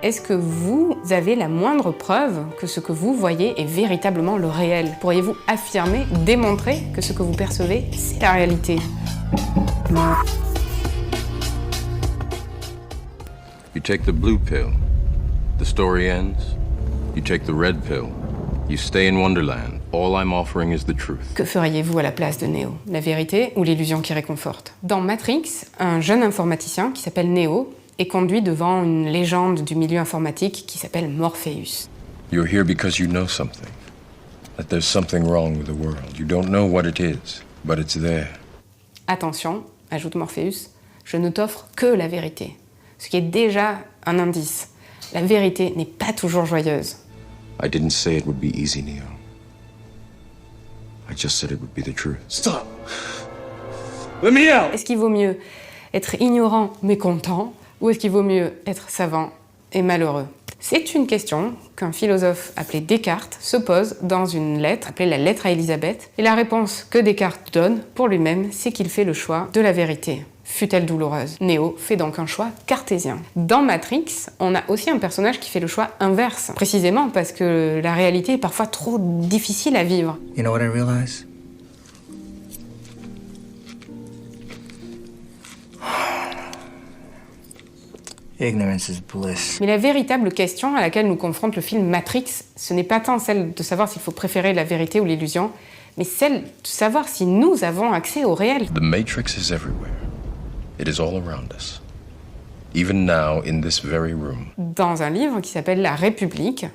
Est-ce que vous avez la moindre preuve que ce que vous voyez est véritablement le réel? Pourriez-vous affirmer, démontrer que ce que vous percevez, c'est la réalité? You take the blue pill, the story ends. You take the red pill, you stay in Wonderland. All I'm offering is the truth. Que feriez-vous à la place de Neo? La vérité ou l'illusion qui réconforte? Dans Matrix, un jeune informaticien qui s'appelle Neo est conduit devant une légende du milieu informatique qui s'appelle Morpheus. You're here because you know something. That there's something wrong with the world. You don't know what it is, but it's there. Attention, ajoute Morpheus, je ne t'offre que la vérité. Ce qui est déjà un indice. La vérité n'est pas toujours joyeuse. I didn't say it would be easy, Neo. I just said it would be the truth. Stop! Let me out! Est-ce qu'il vaut mieux être ignorant mais content, ou est-ce qu'il vaut mieux être savant et malheureux? C'est une question qu'un philosophe appelé Descartes se pose dans une lettre appelée la lettre à Élisabeth. Et la réponse que Descartes donne pour lui-même, c'est qu'il fait le choix de la vérité, fût-elle douloureuse. Neo fait donc un choix cartésien. Dans Matrix, on a aussi un personnage qui fait le choix inverse, précisément parce que la réalité est parfois trop difficile à vivre. You know what I realize? Ignorance is bliss. Mais la véritable question à laquelle nous confronte le film Matrix, ce n'est pas tant celle de savoir s'il faut préférer la vérité ou l'illusion, mais celle de savoir si nous avons accès au réel. The Matrix is everywhere. It is all around us. Even now, in this very room. Dans un livre qui s'appelle La République,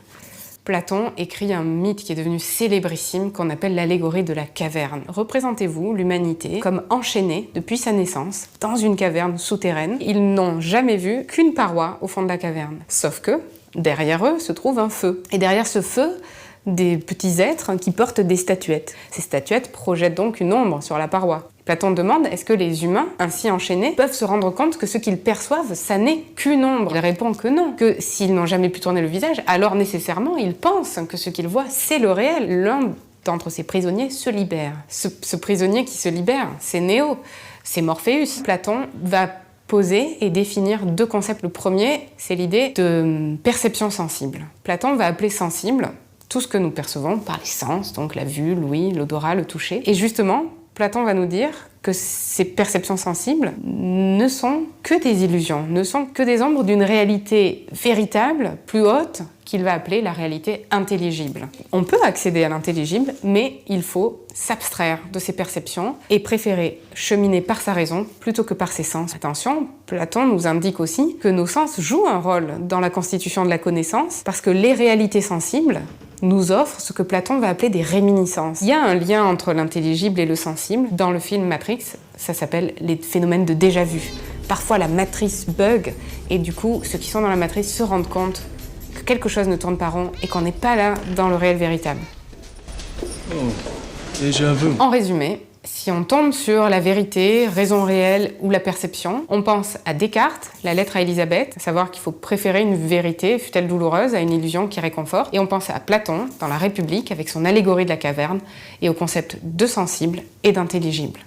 Platon écrit un mythe qui est devenu célébrissime qu'on appelle l'allégorie de la caverne. Représentez-vous l'humanité comme enchaînée depuis sa naissance dans une caverne souterraine. Ils n'ont jamais vu qu'une paroi au fond de la caverne. Sauf que derrière eux se trouve un feu. Et derrière ce feu, des petits êtres qui portent des statuettes. Ces statuettes projettent donc une ombre sur la paroi. Platon demande, est-ce que les humains, ainsi enchaînés, peuvent se rendre compte que ce qu'ils perçoivent, ça n'est qu'une ombre? Il répond que non, que s'ils n'ont jamais pu tourner le visage, alors nécessairement ils pensent que ce qu'ils voient, c'est le réel. L'un d'entre ces prisonniers se libère. Ce prisonnier qui se libère, c'est Neo, c'est Morpheus. Platon va poser et définir deux concepts. Le premier, c'est l'idée de perception sensible. Platon va appeler sensible tout ce que nous percevons par les sens, donc la vue, l'ouïe, l'odorat, le toucher. Et justement, Platon va nous dire que ces perceptions sensibles ne sont que des illusions, ne sont que des ombres d'une réalité véritable, plus haute, qu'il va appeler la réalité intelligible. On peut accéder à l'intelligible, mais il faut s'abstraire de ces perceptions et préférer cheminer par sa raison plutôt que par ses sens. Attention, Platon nous indique aussi que nos sens jouent un rôle dans la constitution de la connaissance, parce que les réalités sensibles nous offrent ce que Platon va appeler des réminiscences. Il y a un lien entre l'intelligible et le sensible. Dans le film Matrix, ça s'appelle les phénomènes de déjà-vu. Parfois la matrice bug, et du coup, ceux qui sont dans la matrice se rendent compte que quelque chose ne tourne pas rond et qu'on n'est pas là dans le réel véritable. Oh, déjà vu. En résumé, si on tombe sur la vérité, raison réelle ou la perception, on pense à Descartes, la lettre à Élisabeth, à savoir qu'il faut préférer une vérité, fût-elle douloureuse, à une illusion qui réconforte. Et on pense à Platon, dans La République, avec son allégorie de la caverne, et au concept de sensible et d'intelligible.